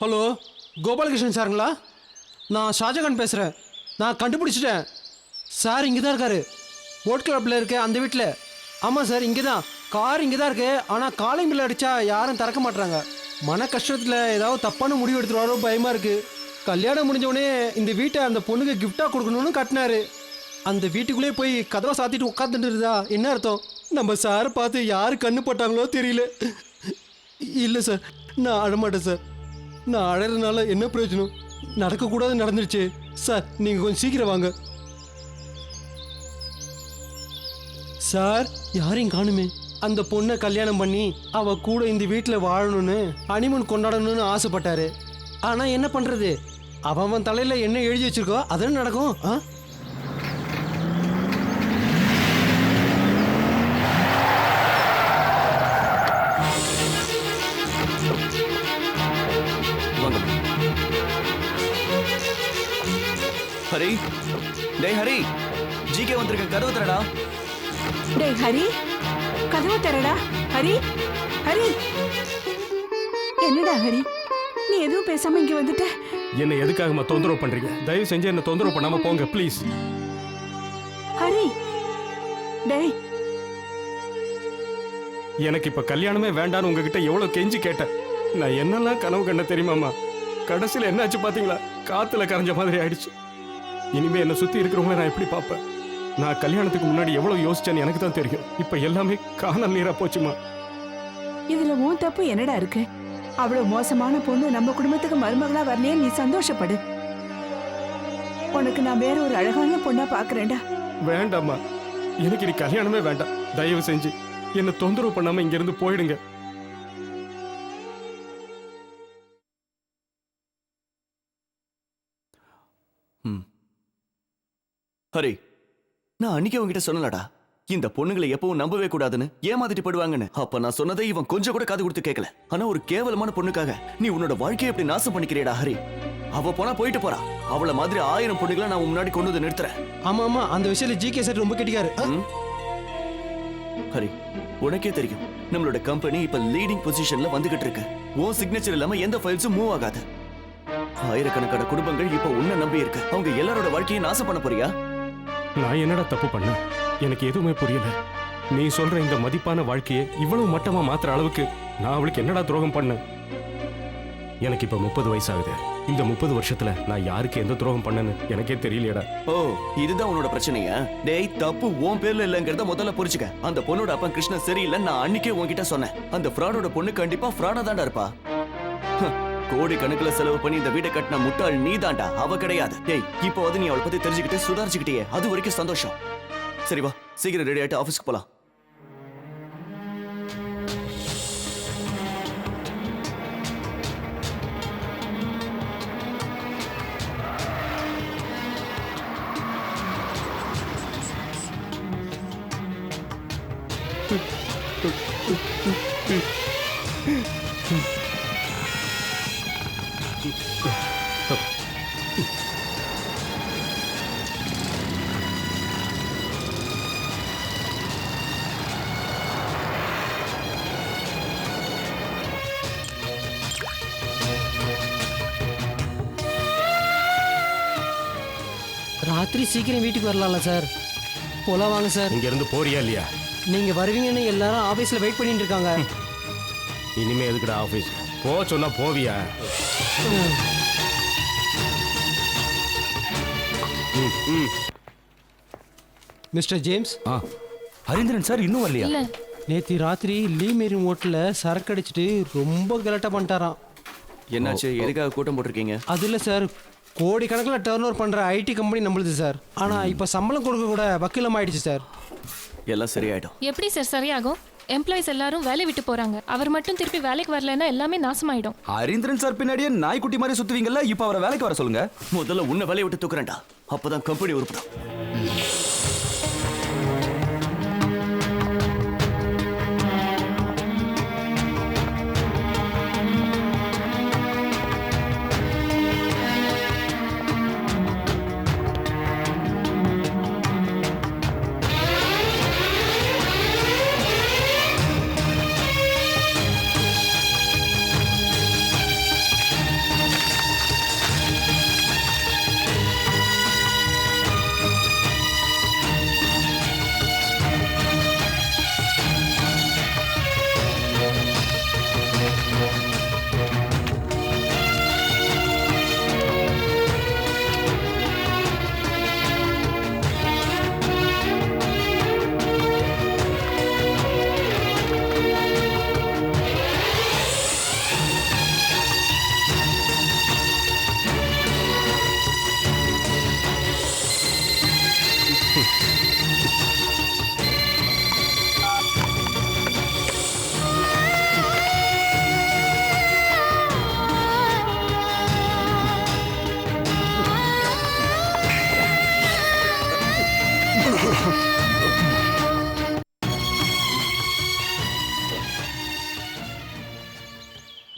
Hello, Gopalakrishnan சாருங்களா? நான் ஷாஜகான் பேசுகிறேன். நான் கண்டுபிடிச்சிட்டேன் சார். இங்கே தான் இருக்காரு, போட் கிளப்பில் இருக்க அந்த வீட்டில். ஆமாம் சார், இங்கே தான். கார் இங்கே தான் இருக்கு. ஆனால் காலிங் பில் அடித்தா யாரும் திறக்க மாட்டுறாங்க. மன கஷ்டத்தில் ஏதாவது தப்பான முடிவு எடுத்துருவாரோ பயமாக இருக்குது. கல்யாணம் முடிஞ்சவொடனே இந்த வீட்டை அந்த பொண்ணுக்கு கிஃப்டாக கொடுக்கணும்னு கட்டினாரு. அந்த வீட்டுக்குள்ளே போய் கதவை சாத்திட்டு உட்காந்துட்டு இருந்தா என்ன அர்த்தம்? நம்ம சாரை பார்த்து யார் கண்ணு போட்டாங்களோ தெரியல. இல்லை சார், நான் அழமாட்டேன் சார். நான் அழறதுனால என்ன பிரயோஜனம்? நடக்கக்கூடாது நடந்துருச்சு சார். நீங்கள் கொஞ்சம் சீக்கிரம் வாங்க சார். யாரையும் காணுமே. அந்த பொண்ணை கல்யாணம் பண்ணி அவ கூட இந்த வீட்டில் வாழணும்னு ஹனிமூன் கொண்டாடணும்னு ஆசைப்பட்டாரு. ஆனால் என்ன பண்ணுறது, அவன் தலையில் என்ன எழுதி வச்சிருக்கோ அதெல்லாம் நடக்கும். ஹரி, டேய் ஹரி, ஜிகே வந்திருக்க, கதவு தரடா. டேய் ஹரி, கதவு தரடா. ஹரி, ஹரி, என்னடா ஹரி, நீ எதுவும் பேசாம இங்க வந்துட்ட? என்ன எதுக்காகமா தொந்தரவு பண்றீங்க? தயவு செஞ்சு என்ன தொந்தரவு பண்ணாம போங்க ப்ளீஸ். ஹரி, டேய், எனக்கு இப்ப கல்யாணமே வேண்டான்னு உங்ககிட்ட எவ்வளவு கெஞ்சி கேட்டேன். நான் என்னெல்லாம் கனவு கண்ட தெரியுமாமா? கடைசியில் என்னாச்சு பாத்தீங்களா? காத்துல கரைஞ்ச மாதிரி ஆயிடுச்சு. இனிமே என்னை சுத்தி இருக்கிறவங்கள நான் எப்படி பார்ப்பேன்? நான் கல்யாணத்துக்கு முன்னாடி எவ்வளவு யோசிச்சேன்னு எனக்கு தான் தெரியும். இப்ப எல்லாமே காணல் நீரா போச்சுமா. இதுல உன் தப்பு என்னடா இருக்கு? அவ்வளவு மோசமான பொண்ணு நம்ம குடும்பத்துக்கு மருமகளா வரலையே, நீ சந்தோஷப்படு. உனக்கு நான் வேற ஒரு அழகான பொண்ணா பாக்குறேன்டா. வேண்டாம்மா, எனக்கு இனி கல்யாணமே வேண்டாம். தயவு செஞ்சு என்ன தொந்தரவு பண்ணாம இங்க இருந்து போயிடுங்க. ஹரி, நான் அன்னைக்கு உங்ககிட்ட சொன்னலடா, இந்த பொண்ணுங்களை எப்பவும் நம்பவே கூடாதுன்னு, ஏமாத்திட்டு போடுவாங்கன்னு. அப்ப நான் சொன்னதை இவன் கொஞ்சம் கூட காது கொடுத்து கேட்கல. ஆனா ஒரு கேவலமான பொண்ணுக்காக நீ உன்னோட வாழ்க்கையை எப்படி நாசம் பண்ணிக்கிறேடா ஹரி. அவ போனா போயிட்டு போறா. அவள மாதிரி 1000 பொண்ணுகளை நான் முன்னாடி கொண்டு வந்து நிறுத்துறேன். ஆமா ஆமா, அந்த விஷயத்துல ஜிகே சார் ரொம்ப கெட்டிக்காரு. ஹரி, உனக்கே தெரியும் நம்மளோட கம்பெனி இப்ப லீடிங் பொசிஷன்ல வந்துகிட்டு இருக்கு. உன் சிக்னேச்சர் இல்லாம எந்த ஃபைல்ஸும் மூவ் ஆகாது. ஆயிரக்கணக்கான குடும்பங்கள் இப்ப உன்னை நம்பி இருக்கு. அவங்க எல்லாரோட வாழ்க்கையை நாசம் பண்ண போறியா? நான் என்னடா தப்பு பண்ண? எனக்கு எதுவுமே புரியல. நீ சொல்ற இந்த மதிப்பான வாழ்க்கையை இவ்வளவு மட்டமா மாத்துற அளவுக்கு நான் அவளுக்கு என்னடா துரோகம் பண்ண? எனக்கு இப்ப 30 வயசாகுது. இந்த 30 வருஷத்துல நான் யாருக்கு எந்த துரோகம் பண்ணேன்னு எனக்கே தெரியலையடா. ஓ, இதுதான் உன்னோட பிரச்சனையா? டேய், தப்பு உன் பேர்ல இல்லங்கறத முதல்ல புரிஞ்சுக்க. அந்த பொண்ணோட அப்பா கிருஷ்ணன் சரியில்லை, நான் அன்னைக்கே உன்கிட்ட சொன்னேன். அந்த ஃப்ராடோட பொண்ணு கண்டிப்பா ஃப்ராடா தான்டா இருப்பா. கோடி கணக்குல செலவு பண்ணி இந்த வீட்டை கட்டின முட்டாள் நீ தாண்டா, அவ கிடையாது. டேய், இப்போ நீ அவளை பத்தி தெரிஞ்சுக்கிட்டு சுதாரிச்சுக்கிட்டே, அது வரைக்கும் சந்தோஷம். சரி வா, சீக்கிரம் ரெடி ஆயிட்டு ஆபீஸ்க்கு போலாம். ராத்திரி சீக்கிரம் வீட்டுக்கு வரலாம்ல சார்? போலாம் வாங்க சார். இங்க இருந்து போறியா இல்லையா? நீங்க வருவீங்கன்னு எல்லாரும் ஆபீஸ்ல வெயிட் பண்ணிட்டு இருக்காங்க. இனிமே எதுக்குடா ஆபீஸ்? போ சொன்னா போவியா? Mister James. ஹரீந்திரன் சார் இன்னும் வரலையா? நேத்தி ராத்திரி லீ மேரி ஹோட்டல்ல சரக்கு அடிச்சிட்டு ரொம்ப கலட்டா பண்ணிட்டாராம். என்னாச்சு? எதுக்காக கூட்டம் போட்டிருக்கீங்க? அது இல்லை சார், கோடிக்கணக்கில் டர்ன் ஓவர் பண்ணுற ஐடி கம்பெனி நம்மளுது சார். ஆனால் இப்போ சம்பளம் கொடுக்க கூட வக்கீலம் ஆயிடுச்சு சார். எல்லாம் சரியாயிடும். எப்படி சார் சரியாகும்? எம்ப்ளாயிஸ் எல்லாரும் வேலை விட்டு போறாங்க. அவர் மட்டும் திருப்பி வேலைக்கு வரலன்னா எல்லாமே நாசமாயிடும். ஹரீந்திரன் சார் பின்னாடியே நாய்க்குட்டி மாதிரி சுத்துவீங்கல்ல, இப்போ அவரை வேலைக்கு வர சொல்லுங்க. முதல்ல உன்னை வேலையை விட்டு தூக்குறேன்டா, அப்பதான் கம்பெனி உருப்படும்.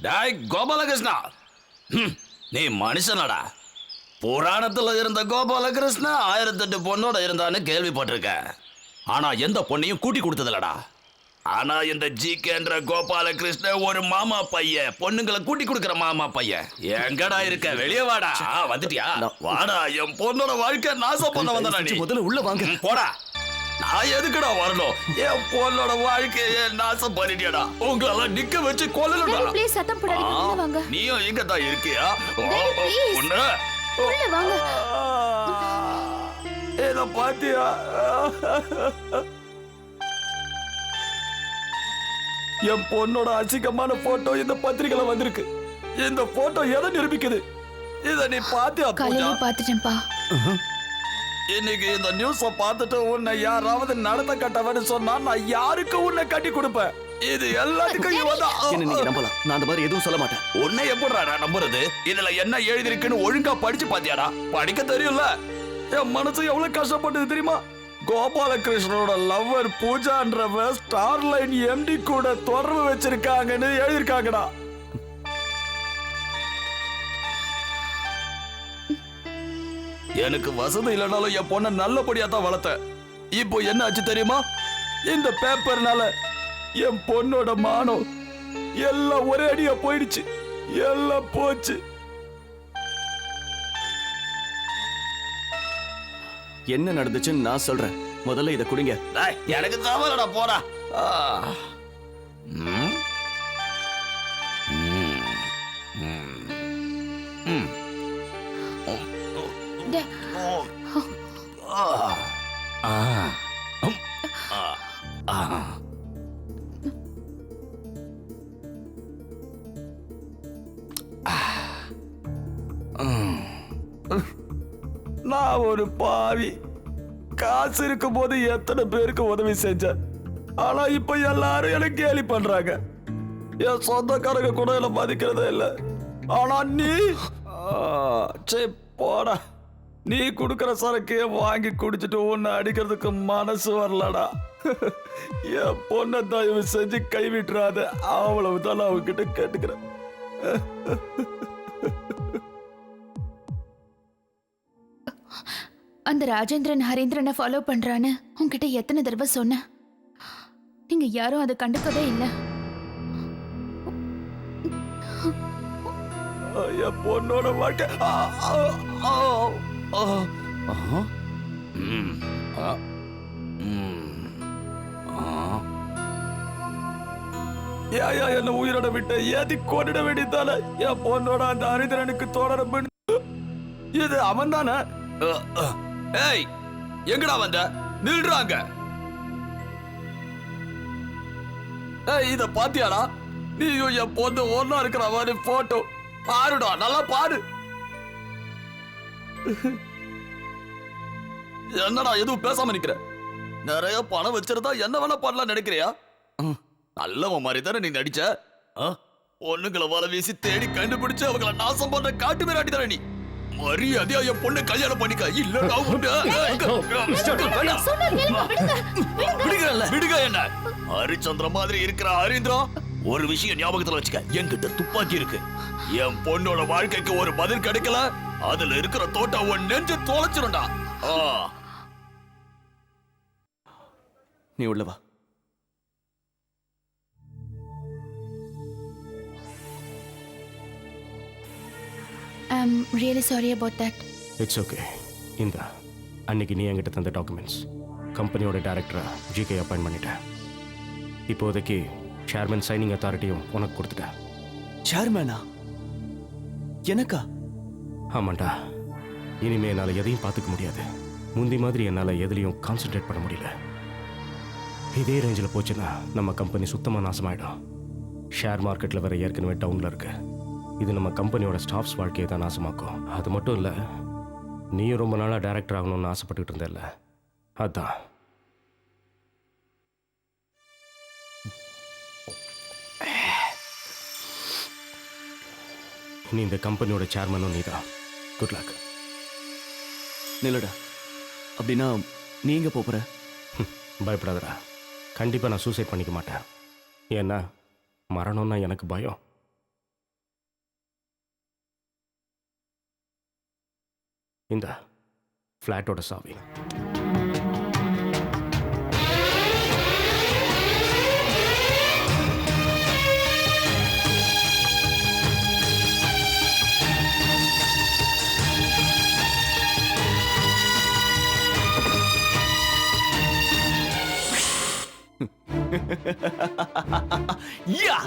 டேய் கோபாலகிருஷ்ணா, நீ மனுஷனடா. புராணத்துல இருந்த கோபாலகிருஷ்ணா 1008 பொண்ணோட இருந்தான்னு கேள்விப்பட்டிருக்கேன். ஆனா எந்த பொண்ணையும் கூட்டி கொடுத்ததில்லடா. ஆனா இந்த ஜிகேன்ற கோபாலகிருஷ்ணன் ஒரு மாமா பையன், பொண்ணுங்களை கூட்டி கொடுக்கிற மாமா பையன். எங்கடா இருக்க? வெளியே வாடா. வந்துட்டியா? வாடா, என் பொண்ணோட வாழ்க்கை நாசம் பண்ண வந்தடா நீ. முதல்ல உள்ள வாங்க. போடா. நான் எதுக்குடா வரணும்? என் பொண்ணோட வாழ்க்கையை நாசம் பண்ணிட்டியாடா. உங்களெல்லாம் நிக்க வச்சு கொல்லணும்டா. ப்ளீஸ் சத்தம் போடாதீங்க, உள்ள வாங்க. நீயும் இங்க தான் இருக்கியா? please. உன்னை உள்ள வாங்க. இத பாத்தியா? என் பொண்ணோட அசிங்கமான போட்டோ இந்த பத்திரிகையில வந்திருக்கு. இந்த போட்டோ எதை நிரூபிக்குது? இத நீ பாத்தியா பூஜா? காலையில பாத்துட்டேன்ப்பா. இன்னைக்கு இந்த நியூஸ பார்த்துட்டு உன்னை யாராவது நடத்த கட்டவன்னு சொன்னா நான் யாருக்கு உன்னை கட்டி கொடுப்பேன்? இது எல்லாத்துக்கும் இவதான். என்ன நீங்க நம்பலாம், நான் அந்த மாதிரி எதுவும் சொல்ல மாட்டேன். உன்னை எப்படிடா நம்புறது? இதுல என்ன எழுதிருக்குன்னு ஒழுங்கா படிச்சு பாத்தியாடா? படிக்க தெரியும்ல. என் மனசு எவ்வளவு கஷ்டப்பட்டது தெரியுமா? கோபாலகிருஷ்ணனோட லவ்வர் பூஜான்றவ ஸ்டார்லைன் எம்டி கூட தொடர்பு வச்சிருக்காங்கன்னு எழுதிருக்காங்கடா. எனக்கு வசதி இல்லைனாலும் என் பொண்ணை நல்லபடியா தான் வளர்த்தேன். இப்போ என்ன ஆச்சு தெரியுமா? இந்த பேப்பர்னால என் பொண்ணோட மானம் எல்லாம் ஒரே அடியா போயிடுச்சு. எல்லாம் போச்சு. என்ன நடந்துச்சுன்னு நான் சொல்றேன். முதல்ல இதை குடிங்க. டேய், எனக்கு தவறடா, போடா. ம். ம். ம். ம். டே- நான் ஒரு பாவி. காசு இருக்கும் போது எத்தனை பேருக்கு உதவி செஞ்சேன். ஆனா இப்ப எல்லாரும் எனக்கு கேலி பண்றாங்க. என் சொந்தக்காரங்க கூட என்ன மதிக்கிறதே இல்ல. ஆனா நீ சே போடா. நீ குடுக்கற சரக்கையே வாங்கி குடிச்சிட்டு உன்னை அடிக்கிறதுக்கு மனசு வரலடா. என் பொண்ணை தயவு செஞ்சு கைவிட்டுறாத. அவ்வளவுதான் நான் அவகிட்ட கேட்டுக்கிறேன். அந்த ராஜேந்திரன் ஹரீந்திரனை ஃபாலோ பண்றான்னு உன்கிட்ட எத்தனை தடவை சொன்னேன். நீங்க யாரும் அதை கண்டுக்கவே இல்லை. என் பொண்ணோட வாழ்க்கை என்ன உயிரோட விட்ட ஏதி கொண்டுட வேண்டியதால என் பொண்ணோட அந்த ஹரிதரனுக்கு தொடர்பு. இது அவன் தானே? ஏய், எங்கடா வந்த? நில்றாங்க. ஏய், இத பாத்தியாடா? நீயும் என் பொண்ணு ஒன்னா இருக்கிற மாதிரி போட்டோ பாருடா, நல்லா பாரு. என்னடா எதுவும் பேசாம நிக்கிற? நிறைய பணம் வச்சிருந்தா என்ன வேணா பண்ணலாம் நினைக்கிறியா? நல்லவன் மாதிரி தானே நீ நடிச்ச. பொண்ணுங்களை வலை வீசி தேடி கண்டுபிடிச்சு அவங்களை நாசம் பண்ற காட்டு மிராட்டி தானே நீ. மரியாதையா என் பொண்ணு கல்யாணம் பண்ணிக்க. இல்ல விடுங்க. என்ன ஹரிச்சந்திர மாதிரி இருக்கிற ஹரீந்திரம், ஒரு விஷயம் ஞாபகத்துல வச்சுக்க. என்கிட்ட துப்பாக்கி இருக்கு. என் பொண்ணோட வாழ்க்கைக்கு ஒரு பதில் கிடைக்கல, அதுல இருக்கிற தோட்டம் உன் நெஞ்சு தொலைச்சிருண்டா. நீ உள்ள வா. I'm really sorry about that. It's okay. இந்த அன்னைக்கு நீ என்கிட்ட தந்த டாக்குமெண்ட்ஸ் கம்பெனியோட டைரக்டரை ஜிகே அப்பாயிண்ட் பண்ணிட்டேன். இப்போதைக்கு சேர்மன் சைனிங் அத்தாரிட்டியும் உனக்கு கொடுத்துட்டேன். சேர்மேனா? எனக்கா? ஆமாண்டா. இனிமே என்னால் எதையும் பார்த்துக்க முடியாது. முந்தி மாதிரி என்னால் எதுலையும் கான்சென்ட்ரேட் பண்ண முடியல. இதே ரேஞ்சில் போச்சுன்னா நம்ம கம்பெனி சுத்தமாக நாசமாயிடும். ஷேர் மார்க்கெட்டில் வேற ஏற்கனவே டவுனில் இருக்கு. இது நம்ம கம்பெனியோட ஸ்டாஃப்ஸ் வாழ்க்கையை தான் நாசமாக்கும். அது மட்டும் இல்லை, நீயும் ரொம்ப நாளாக டைரக்டர் ஆகணும்னு ஆசைப்பட்டுக்கிட்டு இருந்தேல்ல, அதான். இனி இந்த கம்பெனியோட சேர்மனும் நீ தான். Good luck. நில்லடா. அப்படின்னா நீ எங்க போற? பயப்படாதடா. கண்டிப்பாக நான் சூசைட் பண்ணிக்க மாட்டேன். ஏன்னா மரணம்னா எனக்கு பயம். இந்த ஃப்ளாட்டோட சாவி. யா!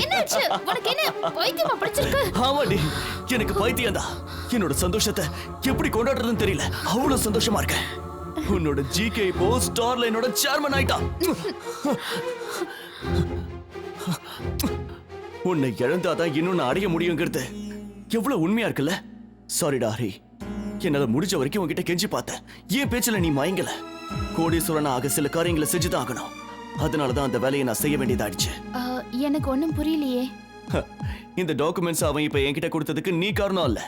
என்னாச்சு உனக்கு? என்ன பைத்தியமா பிடிச்சிருக்கு? ஆமாடி, எனக்கு பைத்தியம் தான். என்னோட சந்தோஷத்தை எப்படி கொண்டாடுறதுன்னு தெரியல. அவ்வளவு சந்தோஷமா இருக்கேன். உன்னோட ஜிகே இப்போ ஸ்டார் என்னோட சேர்மன் ஆயிட்டான். உன்னை இழந்தாதான் இன்னும் நான் அடைய முடியுங்கிறது எவ்வளவு உண்மையா இருக்குல்ல? சாரிடா ஹரி, என்னால முடிஞ்ச வரைக்கும் உன்கிட்ட கெஞ்சி பார்த்தேன். ஏன் பேச்சுல நீ மயங்கல? கோடீஸ்வரன் ஆக சில காரியங்களை செஞ்சுதான் ஆகணும். அதனாலதான் அந்த வேலையை நான் செய்ய வேண்டியதாயிடுச்சு. எனக்கு ஒண்ணும் புரியலையே. இந்த டாக்குமெண்ட்ஸ் அவன் இப்ப என்கிட்ட கொடுத்ததுக்கு நீ காரணம் இல்ல.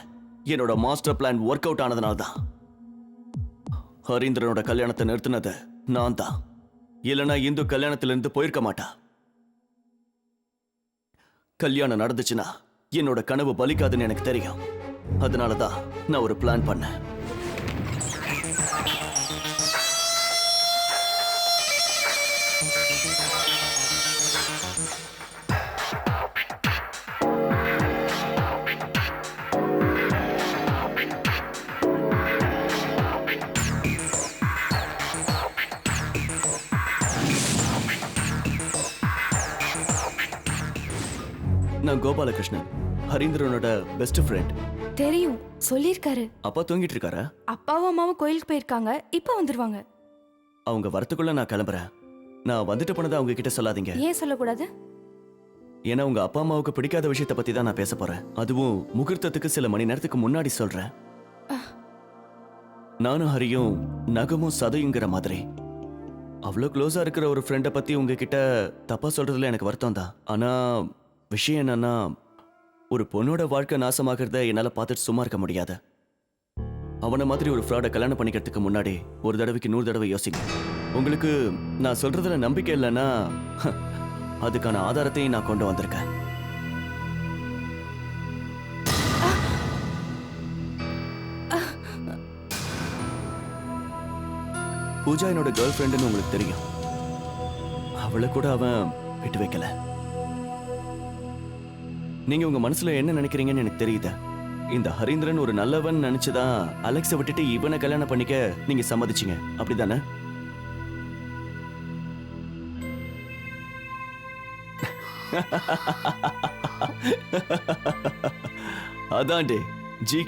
என்னோட மாஸ்டர் பிளான் ஒர்க் அவுட் ஆனதுனால்தான். ஹரீந்திரனோட கல்யாணத்தை நிறுத்தினது நான் தான். இல்லைன்னா இந்து கல்யாணத்திலிருந்து போயிருக்க மாட்டா. கல்யாணம் நடந்துச்சுன்னா என்னோட கனவு பலிக்காதுன்னு எனக்கு தெரியும். அதனாலதான் நான் ஒரு பிளான் பண்ணேன். நான் கோபாலகிருஷ்ணன், ஹரீந்திரனோட பெஸ்ட் ஃப்ரெண்ட். தெரியும், சொல்லியிருக்காரு. அப்பா தூங்கிட்டு இருக்காரா? அப்பாவும் அம்மாவும் கோயிலுக்கு போயிருக்காங்க, இப்போ வந்துருவாங்க. அவங்க வரத்துக்குள்ள நான் கிளம்புறேன். நான் வந்துட்டு போனதை அவங்க கிட்ட சொல்லாதீங்க. ஏன் சொல்லக்கூடாது? ஏன்னா உங்க அப்பா அம்மாவுக்கு பிடிக்காத விஷயத்தை பத்தி தான் நான் பேச போறேன். அதுவும் முகூர்த்தத்துக்கு சில மணி நேரத்துக்கு முன்னாடி சொல்றேன். நானும் ஹரியும் நகமும் சதையுங்கிற மாதிரி. அவ்வளோ க்ளோஸா இருக்கிற ஒரு ஃப்ரெண்டை பத்தி உங்ககிட்ட தப்பா சொல்றதுல எனக்கு வருத்தம் தான். ஆனா விஷயம் என்னன்னா, ஒரு பொண்ணோட வாழ்க்கை நாசமாகிறத என்னால பார்த்துட்டு சும்மா இருக்க முடியாது. அவனை மாதிரி ஒரு ஃப்ராடை கல்யாணம் பண்ணிக்கிறதுக்கு முன்னாடி ஒரு தடவைக்கு 100 தடவை யோசிங்க. உங்களுக்கு நான் சொல்றதுல நம்பிக்கை இல்லைன்னா அதுக்கான ஆதாரத்தையும் நான் கொண்டு வந்திருக்கேன். பூஜா என்னோட கேர்ள் ஃப்ரெண்டுன்னு உங்களுக்கு தெரியும். அவளை கூட அவன் விட்டு வைக்கல. நீங்க உங்க மனசுல என்ன நினைக்கிறீங்கன்னு எனக்கு தெரியுது. இந்த ஹரீந்திரன் ஒரு நல்லவன் நினைச்சுதான் அலெக்ஸை விட்டுட்டு இவனை கல்யாணம் பண்ணிக்க நீங்க சம்மதிச்சீங்க, அப்படிதானே? அதான்டே ஜி